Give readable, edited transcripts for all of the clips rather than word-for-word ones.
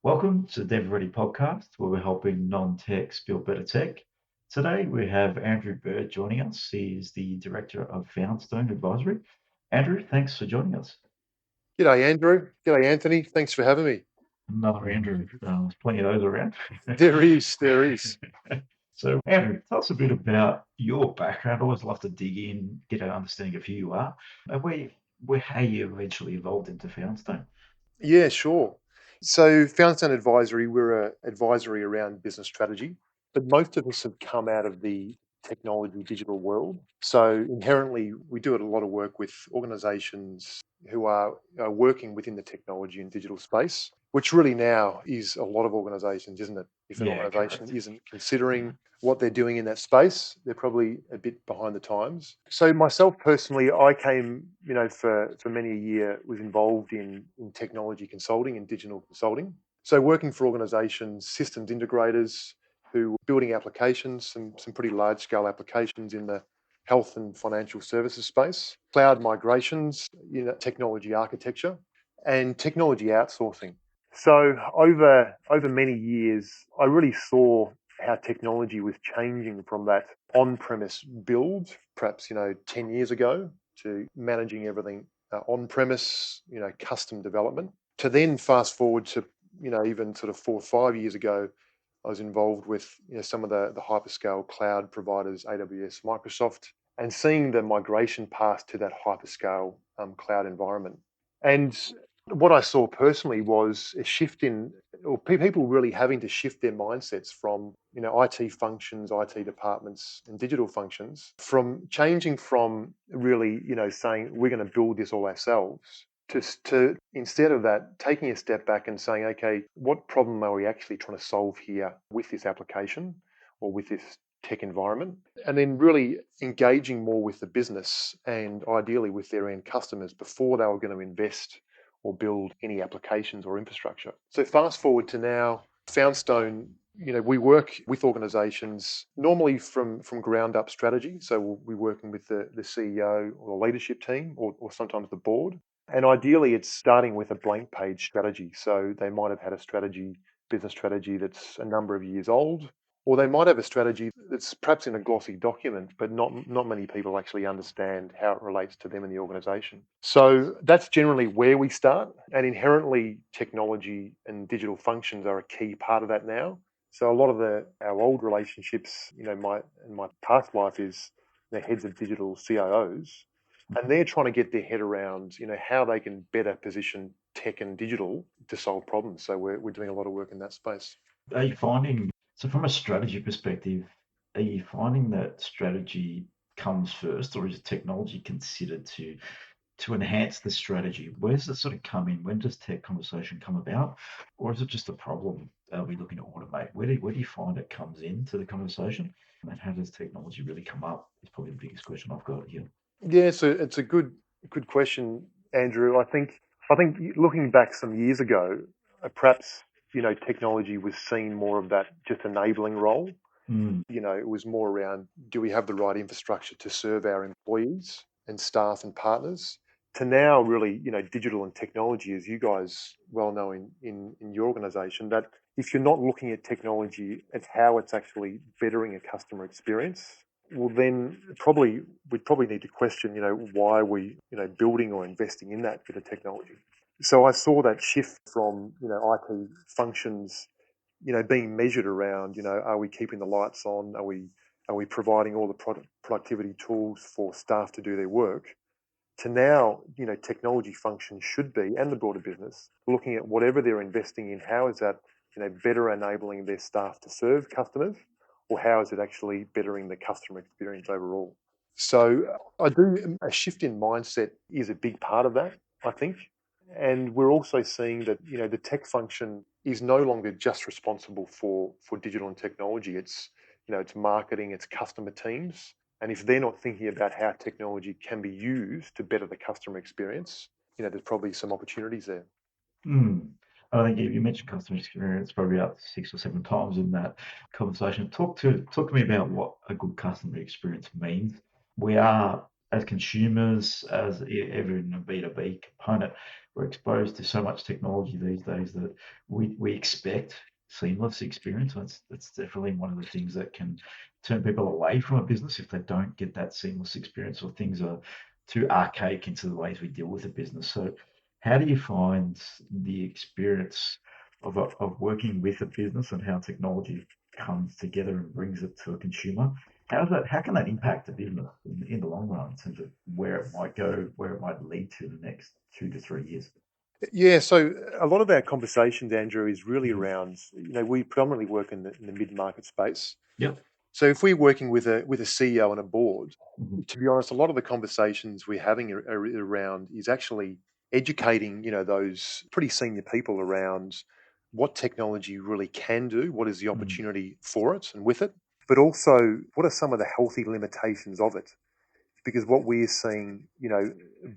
Welcome to the DevReady Podcast, where we're helping non-techs build better tech. Today we have Andrew Bird joining us. He is the Director of Foundstone Advisory. Andrew, thanks for joining us. G'day, Andrew. G'day, Anthony. Thanks for having me. Another Andrew. There's plenty of those around. There is. So, Andrew, tell us a bit about your background. I always love to dig in, get an understanding of who you are, and how you eventually evolved into Foundstone. Yeah, sure. So, Foundstone Advisory, we're an advisory around business strategy, but most of us have come out of the technology digital world. So, inherently, we do a lot of work with organizations who are working within the technology and digital space, which really now is a lot of organizations, isn't it? If an Yeah, organization correct. isn't considering what they're doing in that space, they're probably a bit behind the times. So myself personally, I came, for many a year, was involved in technology consulting and digital consulting. So working for organizations, systems integrators who were building applications, some pretty large scale applications in the health and financial services space, cloud migrations, technology architecture, and technology outsourcing. So over many years, I really saw how technology was changing from that on-premise build, perhaps 10 years ago, to managing everything on-premise, custom development, to then fast forward to even sort of 4 or 5 years ago. I was involved with some of the hyperscale cloud providers, AWS, Microsoft, and seeing the migration path to that hyperscale cloud environment. And what I saw personally was a shift in, or people really having to shift their mindsets from, IT functions, IT departments, and digital functions, from changing from really, saying we're going to build this all ourselves, to instead of that, taking a step back and saying, okay, what problem are we actually trying to solve here with this application or with this tech environment? And then really engaging more with the business and ideally with their end customers before they were going to invest or build any applications or infrastructure. So fast forward to now, Foundstone, we work with organizations normally from ground up strategy. So we'll be working with the CEO or the leadership team or sometimes the board. And ideally, it's starting with a blank page strategy. So they might have had a business strategy that's a number of years old, or they might have a strategy that's perhaps in a glossy document, but not many people actually understand how it relates to them in the organization. So that's generally where we start. And inherently, technology and digital functions are a key part of that now. So a lot of our old relationships, in my past life is the heads of digital CIOs, and they're trying to get their head around, how they can better position tech and digital to solve problems. So we're doing a lot of work in that space. Are you finding, so from a strategy perspective, are you finding that strategy comes first, or is technology considered to enhance the strategy? Where does it sort of come in? When does tech conversation come about? Or is it just a problem are we looking to automate? Where do you find it comes into the conversation? And how does technology really come up? Is probably the biggest question I've got here. Yeah, so it's a good question, Andrew. I think looking back some years ago, perhaps technology was seen more of that just enabling role. Mm, It was more around, do we have the right infrastructure to serve our employees and staff and partners? To now, really, digital and technology, as you guys well know in your organization, that if you're not looking at technology at how it's actually bettering a customer experience, well, then we'd probably need to question, why we, building or investing in that bit of technology. So I saw that shift from, IT functions being measured around, are we keeping the lights on? Are we providing all the productivity tools for staff to do their work? To now, technology functions should be, and the broader business, looking at whatever they're investing in, how is that, better enabling their staff to serve customers, or how is it actually bettering the customer experience overall? So a shift in mindset is a big part of that, I think. And we're also seeing that, the tech function is no longer just responsible for digital and technology. It's marketing, it's customer teams. And if they're not thinking about how technology can be used to better the customer experience, there's probably some opportunities there. mm. I think you mentioned customer experience probably about 6 or 7 times in that conversation. Talk to me about what a good customer experience means. We are, as consumers, as ever in a B2B component, we're exposed to so much technology these days that we expect seamless experience. That's definitely one of the things that can turn people away from a business if they don't get that seamless experience, or things are too archaic into the ways we deal with a business. So how do you find the experience of working with a business and how technology comes together and brings it to a consumer? How can that impact a business in the long run in terms of where it might go, where it might lead to the next 2 to 3 years? Yeah, so a lot of our conversations, Andrew, is really Mhm. around, we predominantly work in the mid-market space. Yep. So if we're working with a CEO and a board, Mhm. to be honest, a lot of the conversations we're having around is actually educating, those pretty senior people around what technology really can do, what is the Mhm. opportunity for it and with it, but also what are some of the healthy limitations of it. Because what we're seeing,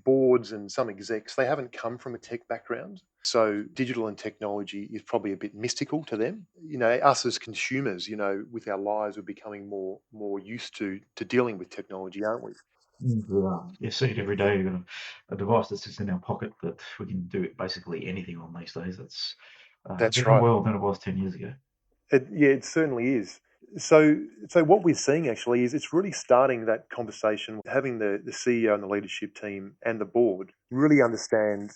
boards and some execs, they haven't come from a tech background. So digital and technology is probably a bit mystical to them. Us as consumers, with our lives, we're becoming more used to dealing with technology, aren't we? Yeah. You see it every day. You've got a device that's just in our pocket that we can do basically anything on these days. It's a That's different right. world than it was 10 years ago. Yeah, it certainly is. So what we're seeing actually is it's really starting that conversation, having the CEO and the leadership team and the board really understand,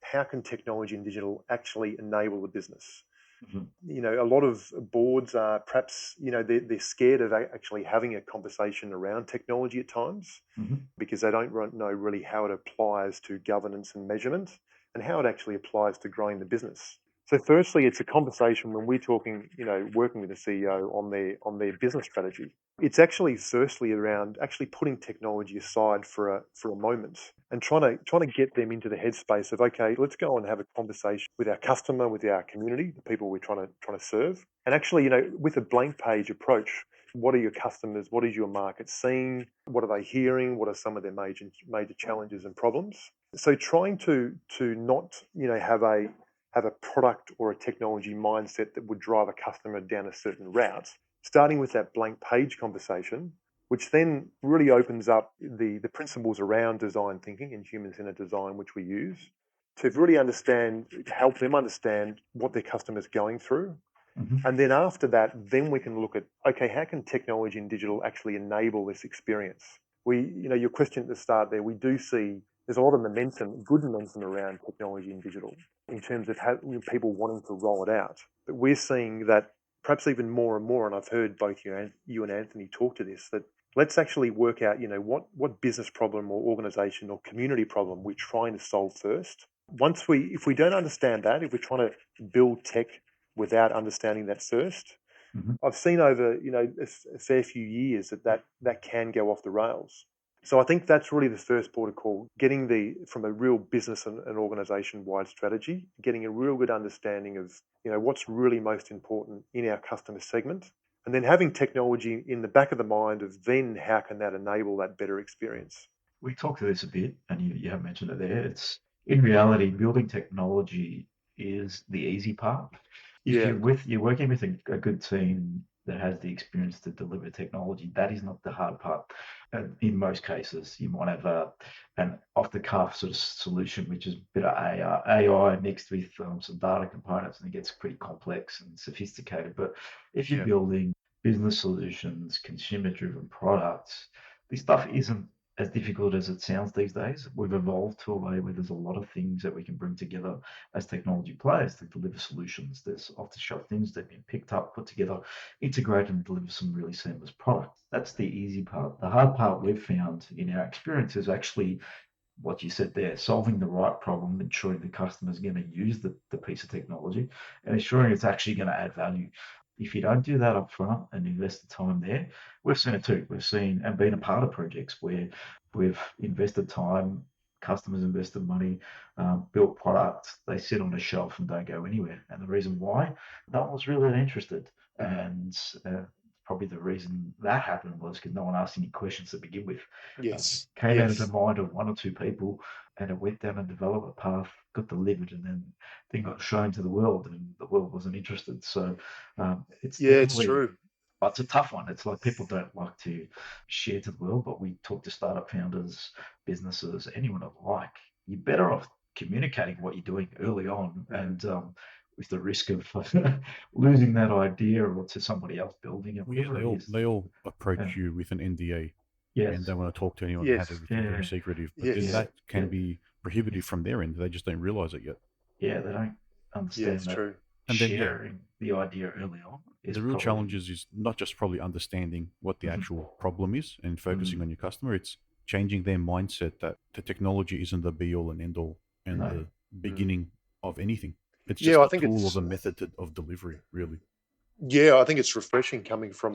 how can technology and digital actually enable the business. Mhm. A lot of boards are perhaps, they're scared of actually having a conversation around technology at times Mhm. because they don't know really how it applies to governance and measurement and how it actually applies to growing the business. So firstly, it's a conversation when we're talking, working with the CEO on their business strategy. It's actually firstly around actually putting technology aside for a moment and trying to get them into the headspace of, okay, let's go and have a conversation with our customer, with our community, the people we're trying to serve. And actually, with a blank page approach, what are your customers? What is your market seeing? What are they hearing? What are some of their major challenges and problems? So trying to not, have a product or a technology mindset that would drive a customer down a certain route, starting with that blank page conversation, which then really opens up the principles around design thinking and human-centered design, which we use, to really help them understand what their customer's going through. Mhm. And then after that, then we can look at, okay, how can technology and digital actually enable this experience? Your question at the start there, we do see there's a lot of momentum, good momentum around technology and digital in terms of how, people wanting to roll it out. But we're seeing that perhaps even more and more, and I've heard both you and Anthony talk to this, that let's actually work out, what business problem or organization or community problem we're trying to solve first. If we don't understand that, if we're trying to build tech without understanding that first, Mhm. I've seen over a fair few years that can go off the rails. So I think that's really the first port of call, getting from a real business and organization wide strategy, getting a real good understanding of what's really most important in our customer segment, and then having technology in the back of the mind of then how can that enable that better experience. We talked to this a bit, and you have mentioned it there. It's in reality, building technology is the easy part. If Yeah, you're working with a good team that has the experience to deliver technology, that is not the hard part. In most cases, you might have an off-the-cuff sort of solution, which is a bit of AI mixed with some data components, and it gets pretty complex and sophisticated. But if you're yeah, building business solutions, consumer-driven products, this stuff isn't as difficult as it sounds these days. We've evolved to a way where there's a lot of things that we can bring together as technology players to deliver solutions. There's off-the-shelf things that have been picked up, put together, integrated, and deliver some really seamless products. That's the easy part. The hard part we've found in our experience is actually what you said there, solving the right problem, ensuring the customer is going to use the piece of technology, and ensuring it's actually going to add value. If you don't do that up front and invest the time there, we've seen it too. We've seen and been a part of projects where we've invested time, customers invested money, built products, they sit on a shelf and don't go anywhere. And the reason why, no one was really interested. And probably the reason that happened was because no one asked any questions to begin with. yes, Came out of the yes. mind of one or two people, and it went down a development path, got delivered, and then got shown to the world, and the world wasn't interested. So it's Yeah, it's definitely, true. but it's a tough one. It's like people don't like to share to the world, but we talk to startup founders, businesses, anyone alike. You're better off communicating what you're doing early on, and with the risk of losing that idea or to somebody else building it, Well, yeah, whatever it is. they all Yeah. approach you with an NDA, and Yes. they want to talk to anyone and have Yes. everything very Yeah. secretive. But then Yes. Yeah. that Yeah. can be prohibitive from their end. They just don't realize it yet. Yeah. They don't Yeah, understand it's that true. And then, yeah, sharing the idea early on is the real probably. challenge is not just probably understanding what the actual problem is and focusing on your customer. It's changing their mindset that the technology isn't the be all and end all and No. the beginning of anything. It's Yeah, just I a think tool or it's the method of delivery, really. yeah, I think it's refreshing coming from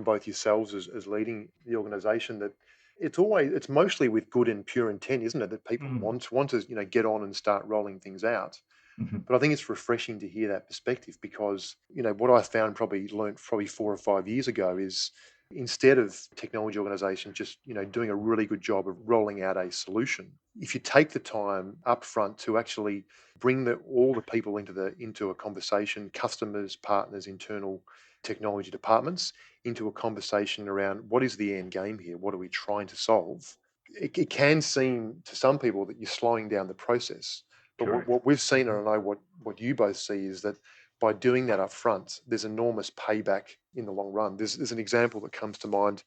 both yourselves as leading the organisation that it's mostly with good and pure intent, isn't it? That people want to get on and start rolling things out. Mhm. But I think it's refreshing to hear that perspective because what I found learnt 4 or 5 years ago is instead of technology organisations just doing a really good job of rolling out a solution, if you take the time up front to actually bring all the people into a conversation, customers, partners, internal technology departments, into a conversation around what is the end game here, what are we trying to solve. It can seem to some people that you're slowing down the process, but Correct. what we've seen, and I know what you both see, is that by doing that up front, there's enormous payback in the long run. There's an example that comes to mind,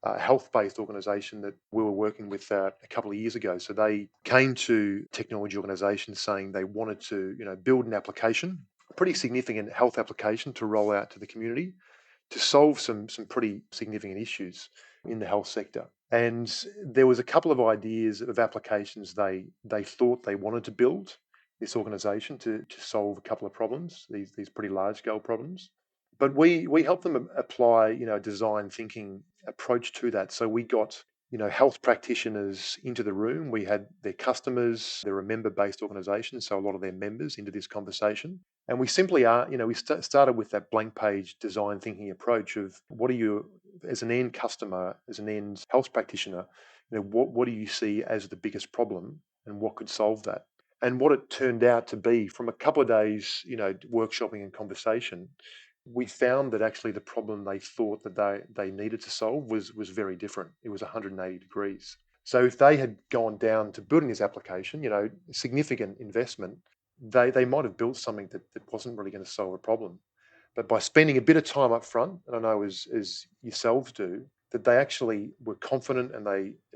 a health-based organisation that we were working with a couple of years ago. So they came to technology organisations saying they wanted to build an application, a pretty significant health application to roll out to the community to solve some pretty significant issues in the health sector. And there was a couple of ideas of applications they thought they wanted to build this organisation to solve a couple of problems, these pretty large scale problems. But we helped them apply a design thinking approach to that. So we got health practitioners into the room. We had their customers. They're a member-based organisation, so a lot of their members into this conversation. And we simply started with that blank page design thinking approach of what are you, as an end customer, as an end health practitioner, what do you see as the biggest problem and what could solve that? And what it turned out to be from a couple of days, workshopping and conversation, we found that actually the problem they thought that they needed to solve was very different. It was 180 degrees. So if they had gone down to building this application, significant investment, they might have built something that wasn't really going to solve a problem. But by spending a bit of time up front, and I know as yourselves do, that they actually were confident and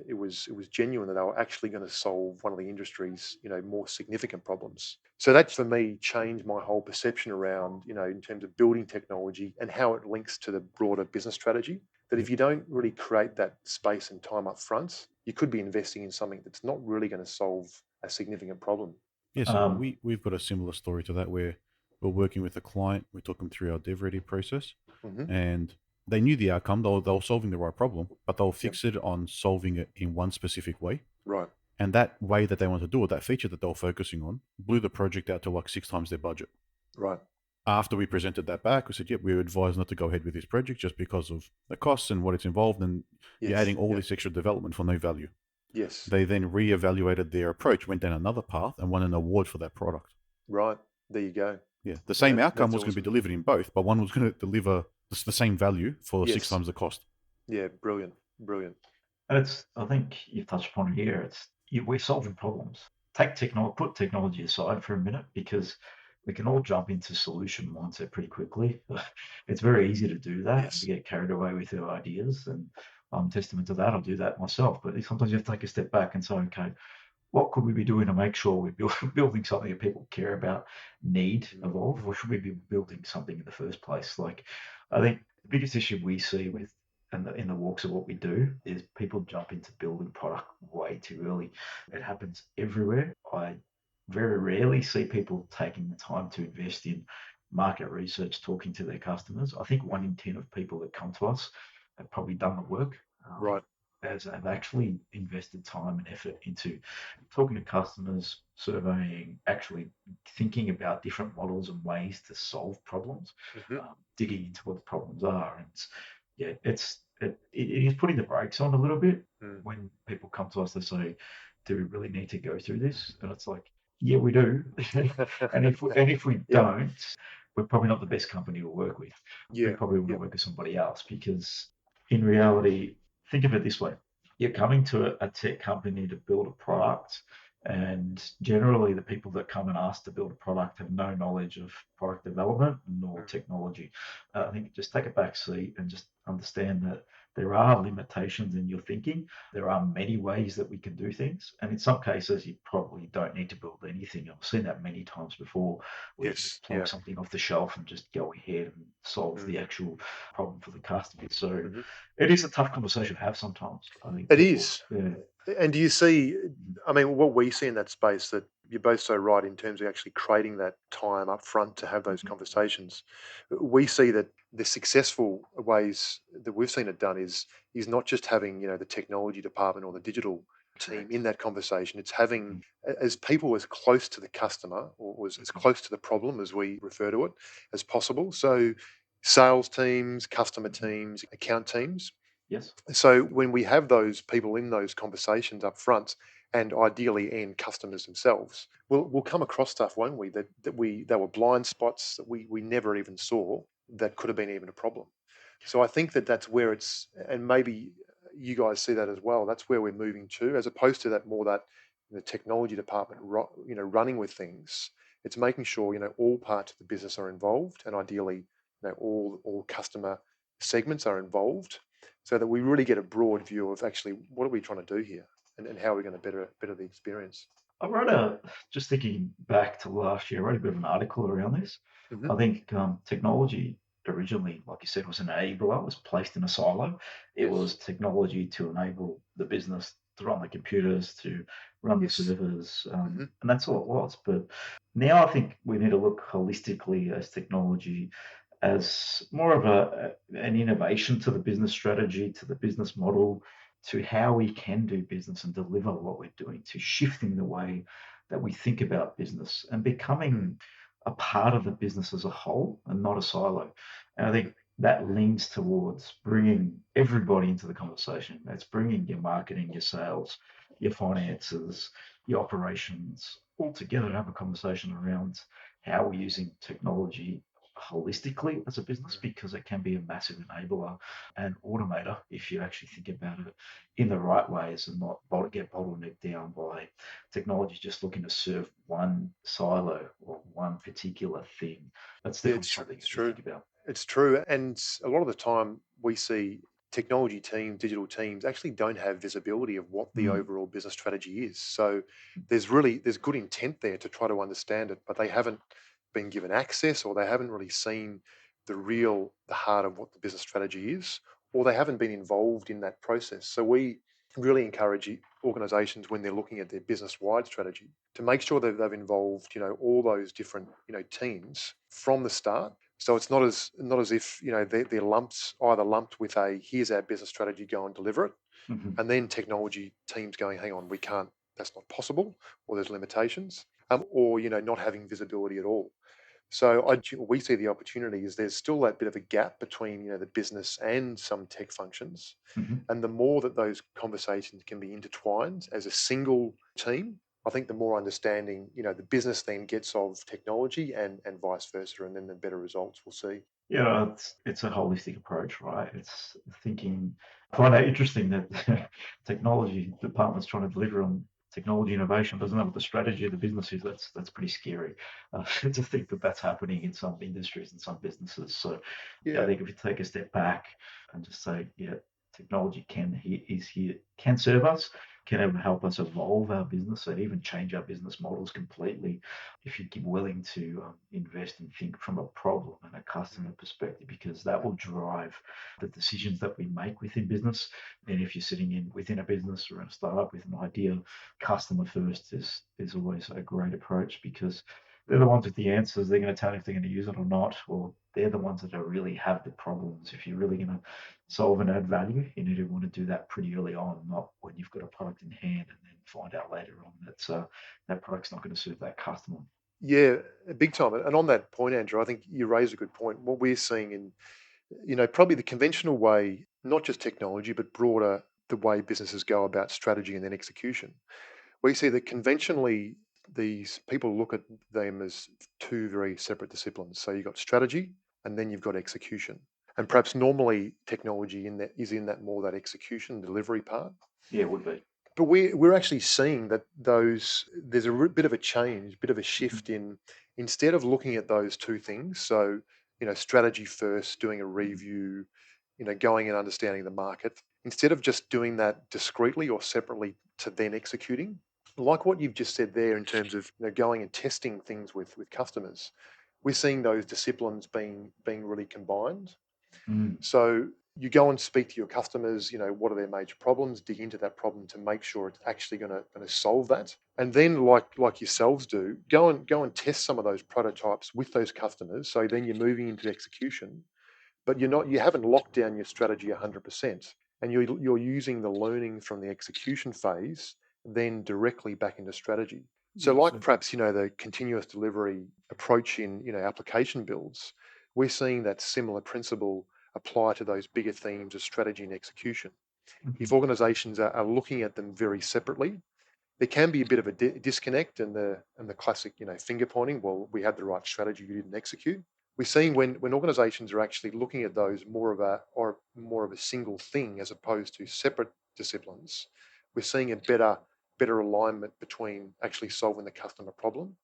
it was genuine that they were actually going to solve one of the industry's more significant problems. So that for me changed my whole perception around in terms of building technology and how it links to the broader business strategy. That if you don't really create that space and time up front, you could be investing in something that's not really going to solve a significant problem. Yeah, so Um, we've got a similar story to that where we're working with a client. We took them through our DevReady process, Hmm. and they knew the outcome. They were solving the right problem, but they were Yep. fixed on solving it in one specific way. Right. And that way that they wanted to do it, that feature that they were focusing on, blew the project out to like 6 times their budget. Right. After we presented that back, we said, yep, we advise not to go ahead with this project just because of the costs and what it's involved, and you're Yes. adding all Yep. this extra development for no value. Yes. They then re-evaluated their approach, went down another path, and won an award for that product. Right. There you go. Yeah, the same outcome That's was going to be awesome. delivered in both, but one was going to deliver the same value for 6 times the cost. Yeah, brilliant. Brilliant. I think you've touched upon it here. We're solving problems. Put technology aside for a minute, because we can all jump into solution mindset pretty quickly. It's very easy to do that. Yes. We get carried away with our ideas, and I'm testament to that. I'll do that myself. But sometimes you have to take a step back and say, okay, what could we be doing to make sure we're building something that people care about, need, evolve, or should we be building something in the first place? Like, I think the biggest issue we see in the walks of what we do is people jump into building product way too early. It happens everywhere. I very rarely see people taking the time to invest in market research, talking to their customers. I think 1 in 10 of people that come to us have probably done the work. Right. Have actually invested time and effort into talking to customers, surveying, actually thinking about different models and ways to solve problems, digging into what the problems are. And it is putting the brakes on a little bit when people come to us. They say, "Do we really need to go through this?" And it's like, "Yeah, we do." and if we don't, we're probably not the best company to work with. We Yeah. probably want to work with somebody else, because in reality, think of it this way: you're coming to a tech company to build a product, And generally, the people that come and ask to build a product have no knowledge of product development nor Mm. technology. I think just take a back seat and just understand that there are limitations in your thinking. There are many ways that we can do things. And in some cases, you probably don't need to build anything. I've seen that many times before, where you can Yes. just plug Yeah. something off the shelf and just go ahead and solve Mm. the actual problem for the customer. So Mhm. it is a tough conversation to have sometimes. I think It people, is. yeah. And do you see, I mean, what we see in that space, that you're both so right in terms of actually creating that time up front to have those Mhm. conversations. We see that the successful ways that we've seen it done is not just having, the technology department or the digital team Correct. in that conversation. It's having Mhm. as people as close to the customer, or as Mhm. close to the problem as we refer to it as possible. So sales teams, customer Mhm. teams, account teams. Yes. So when we have those people in those conversations up front, and ideally end customers themselves, we'll come across stuff, won't we? That were blind spots that we never even saw, that could have been even a problem. So I think that's where it's, and maybe you guys see that as well. That's where we're moving to, as opposed to that more that the technology department, running with things. It's making sure all parts of the business are involved, and ideally, all customer segments are involved, so that we really get a broad view of actually what are we trying to do here, and how are we going to better the experience. I wrote just thinking back to last year, I wrote a bit of an article around this. Hmm. I think technology originally, like you said, was an enabler, was placed in a silo. It Yes. was technology to enable the business to run the computers, to run the Yes. servers, Hmm. and that's all it was. But now I think we need to look holistically as technology as more of an innovation to the business strategy, to the business model, to how we can do business and deliver what we're doing, to shifting the way that we think about business and Mm. becoming a part of the business as a whole and not a silo. And I think that leans towards bringing everybody into the conversation. That's bringing your marketing, your sales, your finances, your operations all together to have a conversation around how we're using technology holistically as a business, because it can be a massive enabler and automator if you actually think about it in the right ways and not get bottlenecked down by technology just looking to serve one silo or one particular thing. That's Yeah, definitely something it's to true. think about. It's true. And a lot of the time we see technology teams, digital teams actually don't have visibility of what the Mm, overall business strategy is. So there's good intent there to try to understand it, but they haven't been given access, or they haven't really seen the heart of what the business strategy is, or they haven't been involved in that process. So we really encourage organizations, when they're looking at their business wide strategy, to make sure that they've involved, all those different, teams from the start. So it's not as if they're either lumped with a here's our business strategy, go and deliver it, mhm. and then technology teams going, hang on, we can't, that's not possible, or there's limitations, or not having visibility at all. So we see the opportunity is there's still that bit of a gap between the business and some tech functions, Mhm. and the more that those conversations can be intertwined as a single team, I think the more understanding the business then gets of technology, and vice versa, and then the better results we'll see. Yeah, it's a holistic approach, right? It's thinking. I find that interesting that technology department's trying to deliver on technology innovation, doesn't know what the strategy of the business is. That's pretty scary to think that that's happening in some industries and some businesses. So yeah, I Yeah. think if you take a step back and just say, yeah, technology is here, can serve us, can help us evolve our business and even change our business models completely if you're willing to invest and think from a problem and a customer Mm. perspective, because that will drive the decisions that we make within business. And if you're sitting within a business or in a startup with an idea, customer first is always a great approach, because they're the ones with the answers. They're going to tell you if they're going to use it or not, or they're the ones that are really have the problems. If you're really going to solve and add value, you need to want to do that pretty early on, not when you've got a product in hand and then find out later on that that product's not going to serve that customer. Yeah, big time. And on that point, Andrew, I think you raise a good point. What we're seeing in, probably the conventional way, not just technology, but broader, the way businesses go about strategy and then execution. We see that conventionally, these people look at them as two very separate disciplines. So you've got strategy, and then you've got execution. And perhaps normally technology in that is in that more that execution delivery part. Yeah, it would be. But we're actually seeing that there's a bit of a change, bit of a shift in, instead of looking at those two things, so, strategy first, doing a review, going and understanding the market, instead of just doing that discreetly or separately to then executing, like what you've just said there in terms of, going and testing things with customers, we're seeing those disciplines being really combined. Mm. So you go and speak to your customers, what are their major problems, dig into that problem to make sure it's actually going to solve that. And then like yourselves do, go and test some of those prototypes with those customers. So then you're moving into execution, but you haven't locked down your strategy 100%. And you're using the learning from the execution phase then directly back into strategy. So Yeah, like so perhaps, the continuous delivery approach in, application builds, we're seeing that similar principle apply to those bigger themes of strategy and execution. If organizations are looking at them very separately, there can be a bit of a disconnect and the classic, finger pointing. Well, we had the right strategy, you didn't execute. We're seeing when organizations are actually looking at those more of a single thing as opposed to separate disciplines, we're seeing a better alignment between actually solving the customer problem.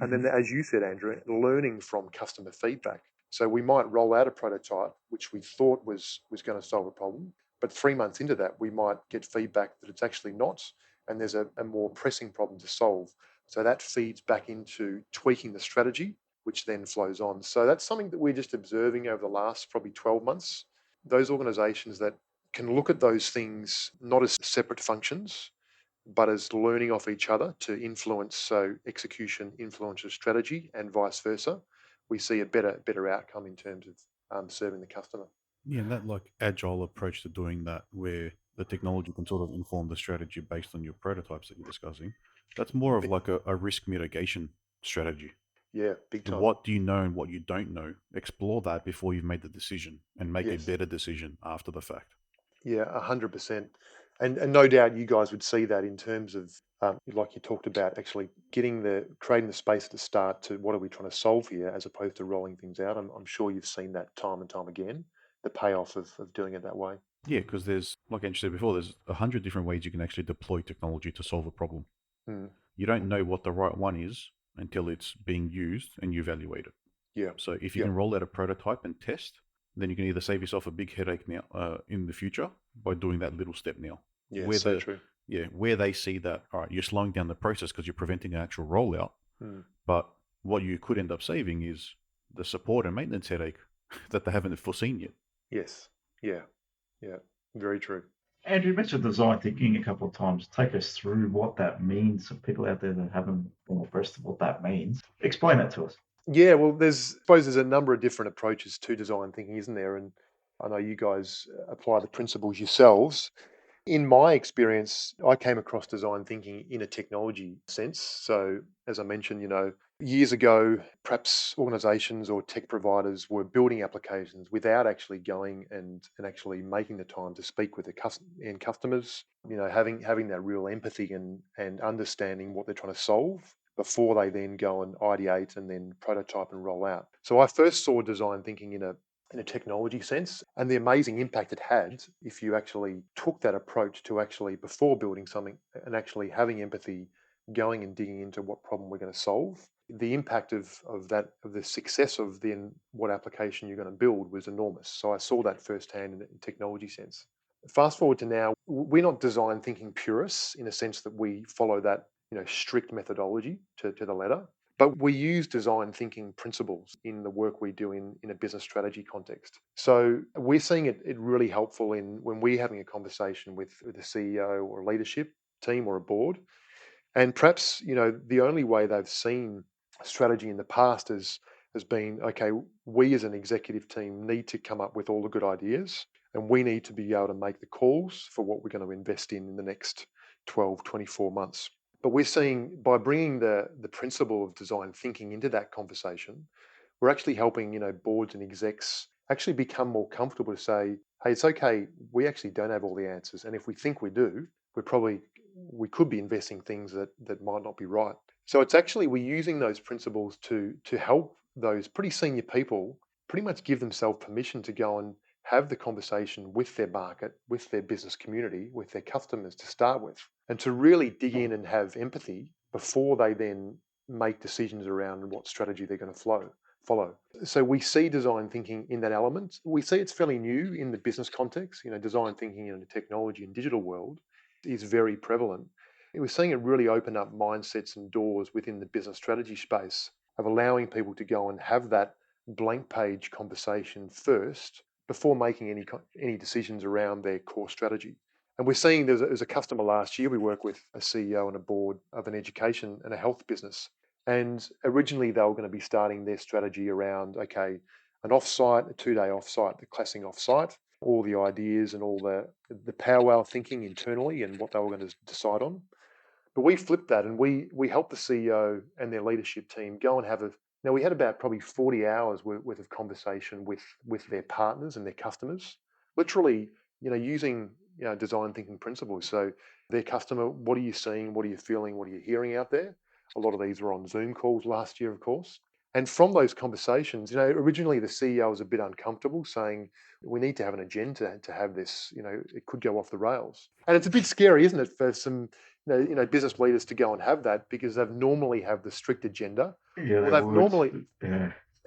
And then, as you said, Andrew, learning from customer feedback. So we might roll out a prototype which we thought was going to solve a problem, but 3 months into that, we might get feedback that it's actually not, and there's a more pressing problem to solve. So that feeds back into tweaking the strategy, which then flows on. So that's something that we're just observing over the last probably 12 months. Those organizations that can look at those things not as separate functions, but as learning off each other to influence, so execution influences strategy and vice versa, we see a better outcome in terms of serving the customer. yeah, and that like agile approach to doing that, where the technology can sort of inform the strategy based on your prototypes that you're discussing, that's more of like a risk mitigation strategy. Yeah, big So time. what do you know and what you don't know? Explore that before you've made the decision and make a Yes. better decision after the fact. Yeah, 100%. And no doubt you guys would see that in terms of, like you talked about, actually creating the space at the start to what are we trying to solve here as opposed to rolling things out. I'm sure you've seen that time and time again, the payoff of doing it that way. Yeah, because there's, like Andrew said before, there's 100 different ways you can actually deploy technology to solve a problem. Mm, You don't know what the right one is until it's being used and you evaluate it. yeah, So if you yeah, can roll out a prototype and test, then you can either save yourself a big headache now in the future by doing that little step now. yeah, Where so the true. where they see that, all right, you're slowing down the process because you're preventing an actual rollout, Mm, but what you could end up saving is the support and maintenance headache that they haven't foreseen yet. yes, yeah, yeah, very true. Andrew, you mentioned design thinking a couple of times. Take us through what that means for people out there that haven't been abreast of what that means. Explain that to us. Yeah, well, I suppose there's a number of different approaches to design thinking, isn't there? And I know you guys apply the principles yourselves. In my experience, I came across design thinking in a technology sense. So, as I mentioned, years ago, perhaps organizations or tech providers were building applications without actually going and actually making the time to speak with the end customers, having that real empathy and understanding what they're trying to solve before they then go and ideate and then prototype and roll out. So I first saw design thinking in a technology sense, and the amazing impact it had if you actually took that approach to actually, before building something and actually having empathy, going and digging into what problem we're going to solve. The impact of the success of then what application you're going to build was enormous. So I saw that firsthand in technology sense. Fast forward to now, we're not design thinking purists in a sense that we follow that strict methodology to the letter. But we use design thinking principles in the work we do in a business strategy context. So we're seeing it really helpful in when we're having a conversation with the CEO or leadership team or a board. And perhaps, the only way they've seen strategy in the past has been, okay, we as an executive team need to come up with all the good ideas, and we need to be able to make the calls for what we're going to invest in the next 12, 24 months. But we're seeing by bringing the principle of design thinking into that conversation, we're actually helping, boards and execs actually become more comfortable to say, hey, it's okay, we actually don't have all the answers. And if we think we do, we could be investing things that might not be right. So it's actually, we're using those principles to help those pretty senior people pretty much give themselves permission to go and have the conversation with their market, with their business community, with their customers to start with, and to really dig in and have empathy before they then make decisions around what strategy they're going to follow. So we see design thinking in that element. We see it's fairly new in the business context. Design thinking in the technology and digital world is very prevalent. We're seeing it really open up mindsets and doors within the business strategy space of allowing people to go and have that blank page conversation first before making any decisions around their core strategy. And we're seeing there's a customer last year. We work with a CEO and a board of an education and a health business. And originally they were going to be starting their strategy around, okay, an offsite, a 2-day offsite, the classing offsite, all the ideas and all the powwow thinking internally and what they were going to decide on. But we flipped that and we helped the CEO and their leadership team go and now we had about probably 40 hours worth of conversation with their partners and their customers, literally, using, design thinking principles. So their customer, what are you seeing? What are you feeling? What are you hearing out there? A lot of these were on Zoom calls last year, of course. And from those conversations, originally the CEO was a bit uncomfortable saying, we need to have an agenda to have this, it could go off the rails. And it's a bit scary, isn't it, for some, business leaders to go and have that because they've normally have the strict agenda. Yeah, Or they they've would. normally,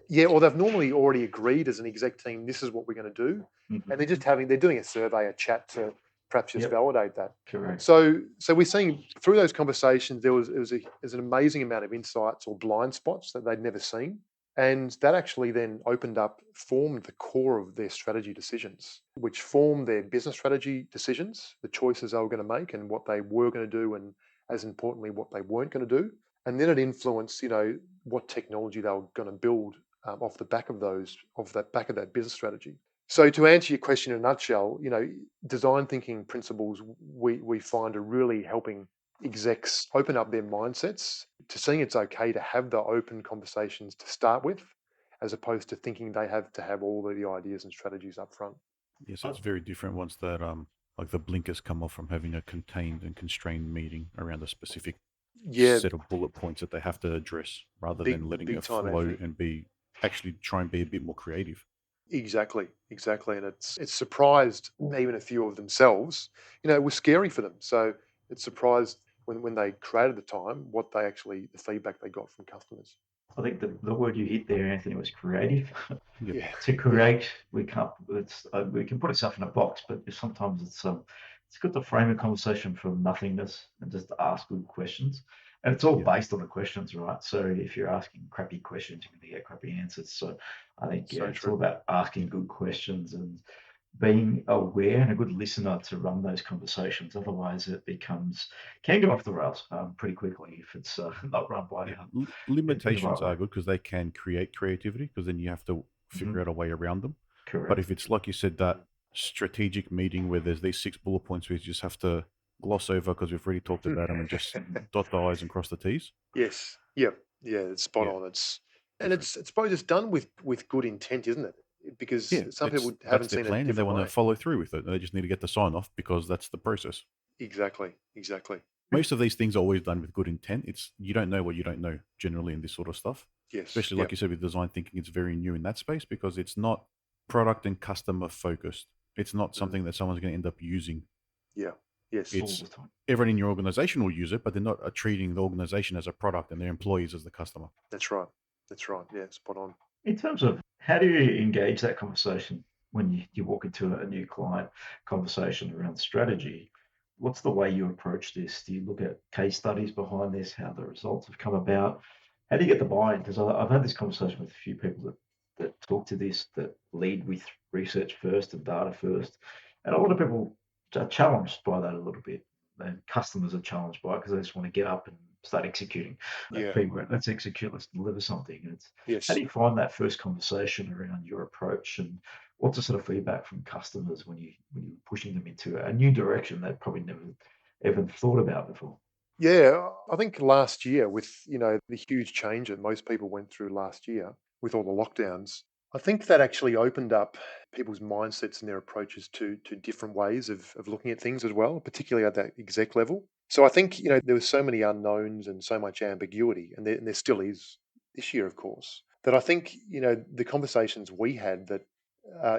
Yeah. or they've normally already agreed as an exec team, this is what we're going to do. Mhm. And they're doing a survey, a chat to perhaps just Yep. validate that. Correct. So we're seeing through those conversations, there's an amazing amount of insights or blind spots that they'd never seen. And that actually then formed the core of their strategy decisions, which formed their business strategy decisions, the choices they were going to make and what they were going to do, and as importantly, what they weren't going to do. And then it influenced, what technology they were going to build off the back of that business strategy. So to answer your question in a nutshell, design thinking principles we find are really helping execs open up their mindsets to seeing it's okay to have the open conversations to start with, as opposed to thinking they have to have all the ideas and strategies up front. Yeah, so it's very different once that like the blinkers come off from having a contained and constrained meeting around a specific Yeah, set of bullet points that they have to address, rather big than letting big it time, flow Anthony. and actually try and be a bit more creative. Exactly. And it's surprised even a few of themselves. It was scary for them. So it surprised when they created the time, the feedback they got from customers. I think the word you hit there, Anthony, was creative. Yep. Yeah. To create, we can't. We can put ourselves in a box, but sometimes it's good to frame a conversation from nothingness and just ask good questions. And it's all Yeah. based on the questions, right? So if you're asking crappy questions, you're going to get crappy answers. So I think So it's true. all about asking good questions and being aware and a good listener to run those conversations. Otherwise, it can go off the rails pretty quickly if it's not run by Yeah. in the Limitations right way. are good because they can create creativity, because then you have to figure out a way around them. But Correct. if it's like you said, that strategic meeting where there's these 6 bullet points we just have to gloss over because we've already talked about them and just dot the I's and cross the T's. Yes. Yep. Yeah, it's spot Yeah. on. It's Different. suppose it's done with good intent, isn't it? Because Yeah, some people that's haven't their seen it a plan and they different want way. to follow through with it. They just need to get the sign off because that's the process. Exactly. Most of these things are always done with good intent. It's you don't know what you don't know generally in this sort of stuff. Yes. Especially Yep. like you said with design thinking, it's very new in that space because it's not product and customer focused. It's not something that someone's going to end up using. Yeah. Yes. All It's the time. everyone in your organization will use it, but they're not treating the organization as a product and their employees as the customer. That's right. Yeah, spot on. In terms of how do you engage that conversation when you walk into a new client conversation around strategy? What's the way you approach this? Do you look at case studies behind this, how the results have come about? How do you get the buy-in? Because I've had this conversation with a few people that talk to this, that lead with research first and data first. And a lot of people are challenged by that a little bit. And customers are challenged by it because they just want to get up and start executing. Yeah. Let's execute, let's deliver something. And Yes. how do you find that first conversation around your approach, and what's the sort of feedback from customers when you're pushing them into a new direction they've probably never ever thought about before? Yeah, I think last year with, the huge change that most people went through last year with all the lockdowns, I think that actually opened up people's mindsets and their approaches to different ways of looking at things as well, particularly at that exec level. So I think, there were so many unknowns and so much ambiguity, and there still is this year, of course, that I think, the conversations we had that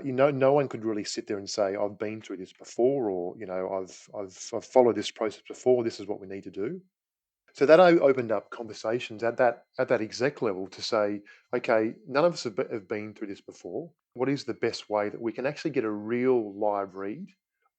no one could really sit there and say, I've been through this before, or, I've followed this process before. This is what we need to do. So that opened up conversations at that exec level to say, okay, none of us have been through this before. What is the best way that we can actually get a real live read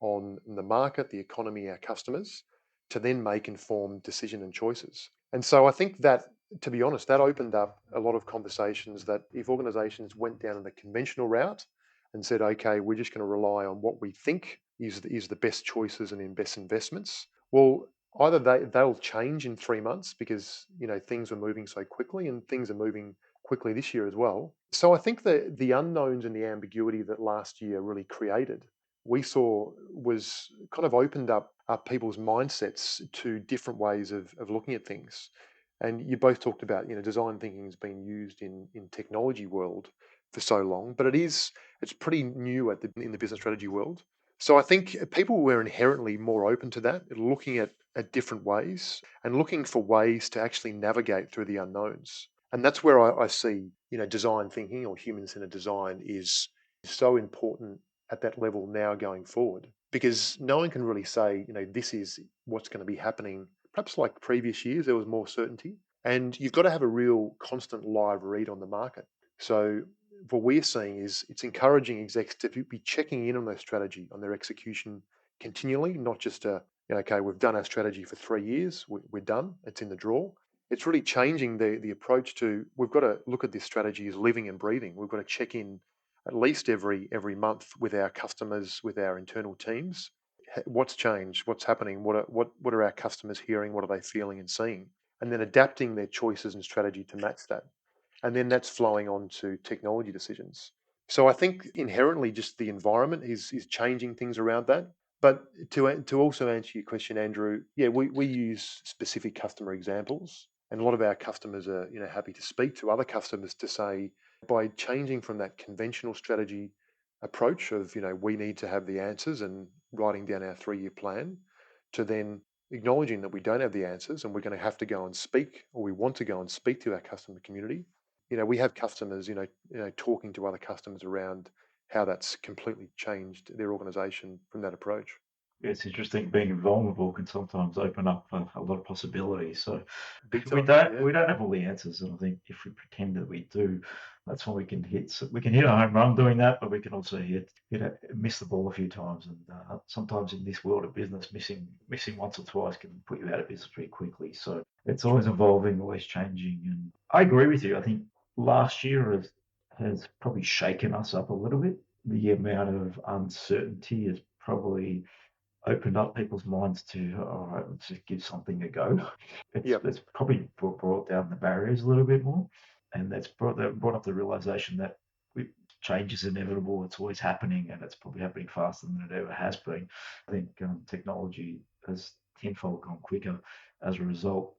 on the market, the economy, our customers, to then make informed decision and choices? And so I think that, to be honest, that opened up a lot of conversations that if organizations went down the conventional route and said, okay, we're just going to rely on what we think is the best choices and best investments, well, either they'll change in 3 months because things are moving so quickly, and things are moving quickly this year as well. So I think the unknowns and the ambiguity that last year really created, we saw, was kind of opened up people's mindsets to different ways of looking at things. And you both talked about, design thinking has been used in technology world for so long, but it's pretty new in the business strategy world. So I think people were inherently more open to that, looking at different ways and looking for ways to actually navigate through the unknowns. And that's where I see, design thinking or human-centered design is so important at that level now going forward, because no one can really say, this is what's going to be happening. Perhaps like previous years, there was more certainty, and you've got to have a real constant live read on the market. So what we're seeing is it's encouraging execs to be checking in on their strategy, on their execution continually, not just okay, we've done our strategy for 3 years, we're done, it's in the drawer. It's really changing the approach to, we've got to look at this strategy as living and breathing. We've got to check in at least every month with our customers, with our internal teams. What's changed? What's happening? What are our customers hearing? What are they feeling and seeing? And then adapting their choices and strategy to match that. And then that's flowing on to technology decisions. So I think inherently just the environment is changing things around that. But to also answer your question, Andrew, yeah, we use specific customer examples, and a lot of our customers are happy to speak to other customers to say, by changing from that conventional strategy approach of we need to have the answers and writing down our 3-year plan, to then acknowledging that we don't have the answers and we're going to have to go and speak, or we want to go and speak to our customer community. We have customers, talking to other customers around how that's completely changed their organization from that approach. Yeah, it's interesting. Being vulnerable can sometimes open up a lot of possibilities. So Big we time, don't yeah. we don't have all the answers, and I think if we pretend that we do, that's when we can hit a home run doing that, but we can also miss the ball a few times. And sometimes in this world of business, missing once or twice can put you out of business pretty quickly. So it's always evolving, always changing. And I agree with you. I think last year has probably shaken us up a little bit. The amount of uncertainty has probably opened up people's minds to, all right, let's just give something a go. It's probably brought down the barriers a little bit more, and that's brought up the realization that change is inevitable. It's always happening, and it's probably happening faster than it ever has been. I think technology has tenfold gone quicker as a result.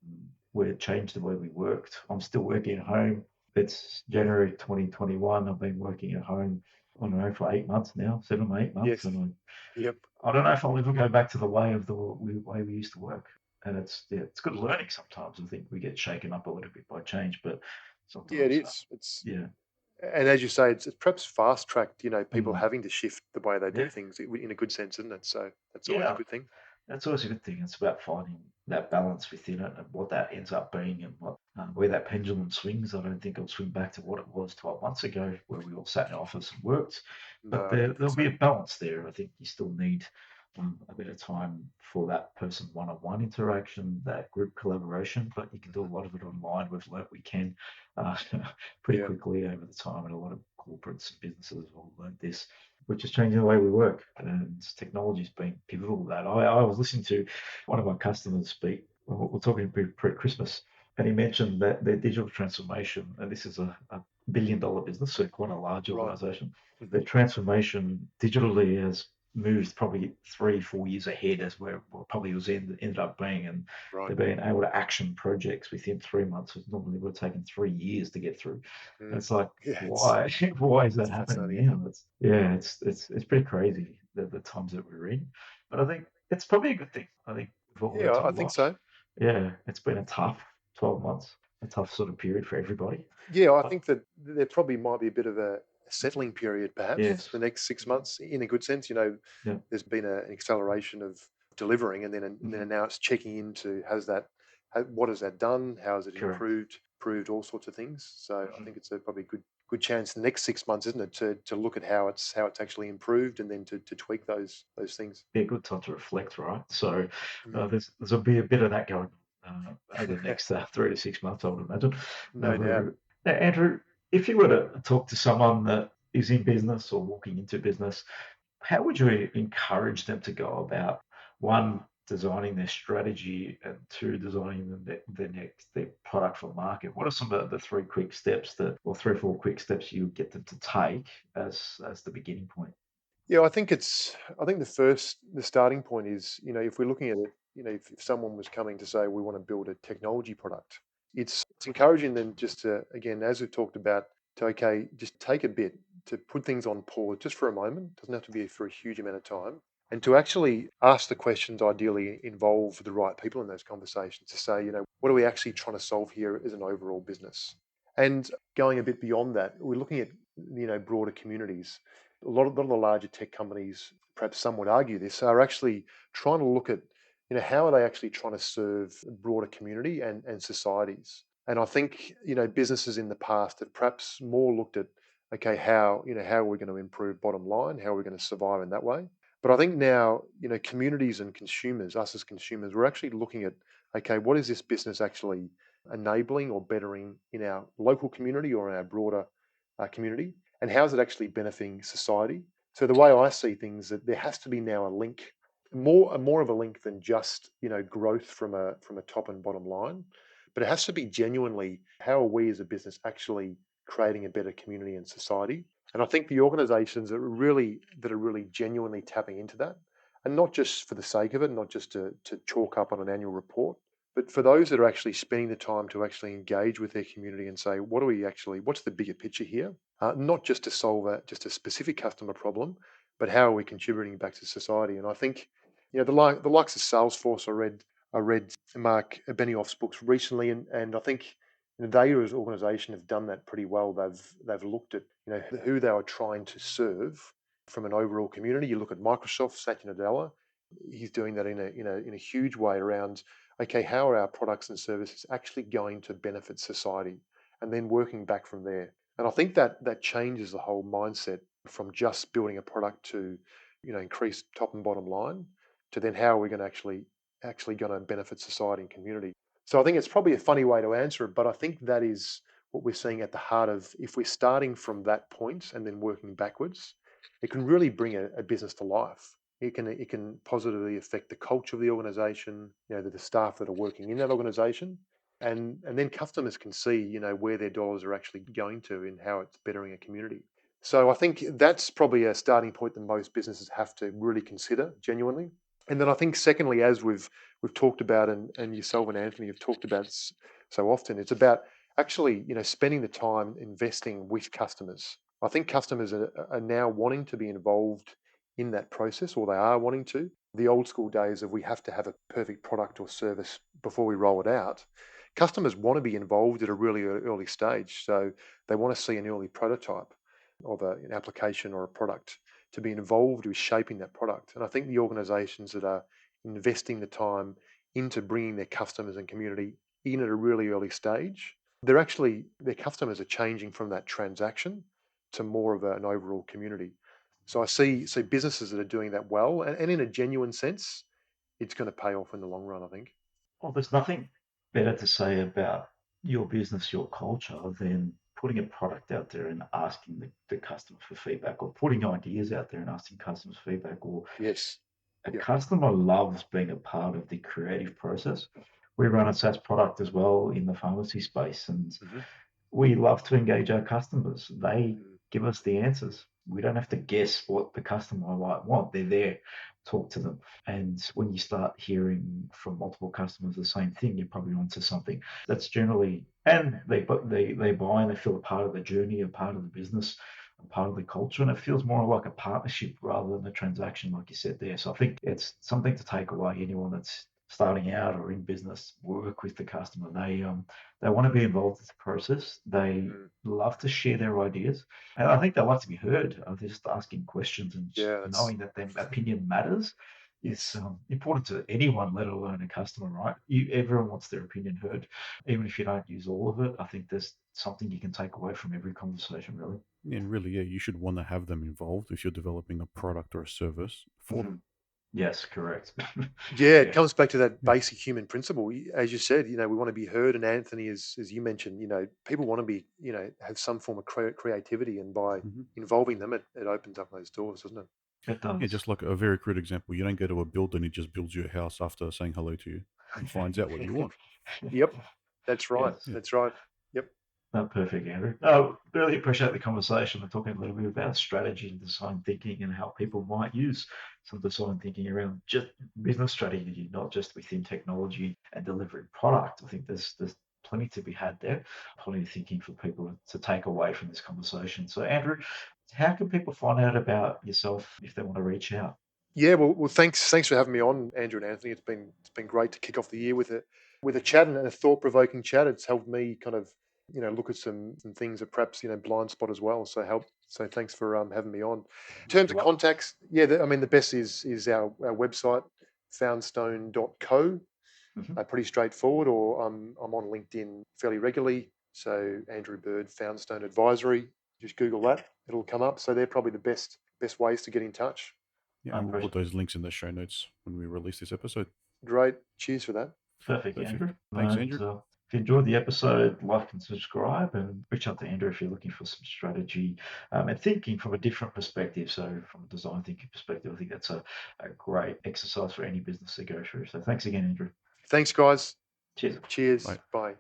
We've changed the way we worked. I'm still working at home. It's January 2021. I've been working at home, I don't know, for 8 months now, 7 or 8 months. Yes. And Yep. I don't know if I'll ever go back to the way we used to work. And it's good learning sometimes. I think we get shaken up a little bit by change, but sometimes, Yeah, it is. It's yeah, And as you say, it's perhaps fast tracked, people mm, having to shift the way they do yeah, things in a good sense, isn't it? So that's always a yeah. good thing. That's always a good thing. It's about finding that balance within it and what that ends up being, and where that pendulum swings. I don't think it'll swing back to what it was 12 months ago, where we all sat in office and worked. But No, I don't think there'll so. be a balance there. I think you still need a bit of time for that person one-on-one interaction, that group collaboration. But you can do a lot of it online. We've learnt we can uh, pretty Yeah. quickly over the time, and a lot of corporates and businesses have all learnt this, which is changing the way we work. And technology's been pivotal to that. I was listening to one of my customers speak. We're talking pre-Christmas, and he mentioned that their digital transformation, and this is a billion-dollar business, so quite a large Right. organization. Mhm. Their transformation digitally has moved probably 3-4 years ahead as where probably was ended up being, and Right. they've been able to action projects within 3 months, which normally would have taken 3 years to get through. Mm. It's like, Yeah, why why is that it's happening fascinating, now? It's pretty crazy the times that we're in. But I think it's probably a good thing. I think we've all learned Yeah, a I think lot. so. Yeah, it's been a tough 12 months, a tough sort of period for everybody. Yeah, I But think that there probably might be a bit of a settling period, perhaps, Yes. the next 6 months, in a good sense. Yeah. There's been an acceleration of delivering, and then Mhm. now it's checking into what has that done? How has it Correct. improved all sorts of things. So I Mhm. think it's probably a good chance the next 6 months, isn't it, to look at how it's actually improved, and then to tweak those things. Be a good time to reflect, right? So Mm. there'll be a bit of that going on over the next 3 to 6 months, I would imagine. No Very doubt. good. Now, Andrew, if you were to talk to someone that is in business or walking into business, how would you encourage them to go about, one, designing their strategy, and two, designing their product for market? What are some of the three quick steps or 3 or 4 quick steps you get them to take as the beginning point? Yeah, I think the starting point is, if we're looking at it, if someone was coming to say we want to build a technology product, it's encouraging them just to, again, as we've talked about, to, okay, just take a bit to put things on pause just for a moment. Doesn't have to be for a huge amount of time. And to actually ask the questions, ideally involve the right people in those conversations, to say, what are we actually trying to solve here as an overall business? And going a bit beyond that, we're looking at, broader communities. A lot of the larger tech companies, perhaps some would argue this, are actually trying to look at, how are they actually trying to serve a broader community and societies. And I think, businesses in the past have perhaps more looked at, okay, how are we going to improve bottom line? How are we going to survive in that way? But I think now, communities and consumers, us as consumers, we're actually looking at, okay, what is this business actually enabling or bettering in our local community or in our broader community? And how is it actually benefiting society? So the way I see things, that there has to be now a link, more of a link than just, growth from a top and bottom line, but it has to be genuinely, how are we as a business actually creating a better community and society? And I think the organisations that are really genuinely tapping into that, and not just for the sake of it, not just to chalk up on an annual report, but for those that are actually spending the time to actually engage with their community and say, what's the bigger picture here? Not just to solve just a specific customer problem, but how are we contributing back to society? And I think, the likes of Salesforce, I read Mark Benioff's books recently, and I think, they as an organisation have done that pretty well. They've looked at, who they are trying to serve from an overall community. You look at Microsoft, Satya Nadella, he's doing that in a huge way around, okay, how are our products and services actually going to benefit society, and then working back from there. And I think that changes the whole mindset from just building a product to, increase top and bottom line, to then how are we going to actually going to benefit society and community. So I think it's probably a funny way to answer it, but I think that is what we're seeing at the heart of, if we're starting from that point and then working backwards, it can really bring a business to life. It can positively affect the culture of the organization, the staff that are working in that organization, and then customers can see, where their dollars are actually going to and how it's bettering a community. So I think that's probably a starting point that most businesses have to really consider genuinely. And then I think secondly, as we've talked about, and yourself and Anthony have talked about so often, it's about actually, spending the time investing with customers. I think customers are now wanting to be involved in that process, or they are wanting to. The old school days of, we have to have a perfect product or service before we roll it out. Customers want to be involved at a really early stage. So they want to see an early prototype of an application or a product, to be involved with shaping that product. And I think the organizations that are investing the time into bringing their customers and community in at a really early stage, their customers are changing from that transaction to more of an overall community. So I see businesses that are doing that well, and in a genuine sense, it's going to pay off in the long run, I think. Well, there's nothing better to say about your business, your culture, than putting a product out there and asking the customer for feedback, or putting ideas out there and asking customers feedback, or Yes. a Yeah. customer loves being a part of the creative process. We run a SaaS product as well in the pharmacy space, and Hmm. we love to engage our customers. They Mm. give us the answers. We don't have to guess what the customer might want. They're there, talk to them. And when you start hearing from multiple customers the same thing, you're probably onto something. That's generally, and they buy and they feel a part of the journey, a part of the business, a part of the culture, and it feels more like a partnership rather than a transaction, like you said there. So I think it's something to take away. Anyone that's starting out or in business work with the customer. They want to be involved in the process. They love to share their ideas, and I think they like to be heard. They're just asking questions and just Yeah, that's knowing that their opinion matters is important to anyone, let alone a customer, right? Everyone wants their opinion heard, even if you don't use all of it. I think there's something you can take away from every conversation, really. And really, yeah, you should want to have them involved if you're developing a product or a service for them. Yes, correct. yeah. It Yeah. comes back to that Yeah. basic human principle, as you said. We want to be heard, and Anthony, as you mentioned, people want to be, have some form of creativity, and by hmm involving them, it opens up those doors, doesn't it? It Yeah, does. just like a very crude example, you don't go to a builder and he just builds you a house after saying hello to you. He finds out what you want. Yep, that's right. Yes. Yeah. That's right. Yep. No, perfect, Andrew. No, really appreciate the conversation. We're talking a little bit about strategy and design thinking and how people might use some design thinking around just business strategy, not just within technology and delivering product. I think there's plenty to be had there, plenty of thinking for people to take away from this conversation. So, Andrew, how can people find out about yourself if they want to reach out? Yeah. Well, thanks for having me on, Andrew and Anthony. It's been great to kick off the year with a chat and a thought provoking chat. It's helped me kind of look at some things that perhaps blind spot as well. So thanks for having me on. In terms of contacts, yeah, the best is our website, foundstone.co. Mhm. Pretty straightforward. Or I'm on LinkedIn fairly regularly. So Andrew Bird, Foundstone Advisory. Just Google that; it'll come up. So they're probably the best ways to get in touch. Yeah, and we'll put those links in the show notes when we release this episode. Great. Cheers for that. Perfect, Perfect. Andrew. Thanks, And Andrew. if you enjoyed the episode, like and subscribe, and reach out to Andrew if you're looking for some strategy and thinking from a different perspective. So, from a design thinking perspective, I think that's a great exercise for any business to go through. So, thanks again, Andrew. Thanks, guys. Cheers. Cheers. Bye. Bye.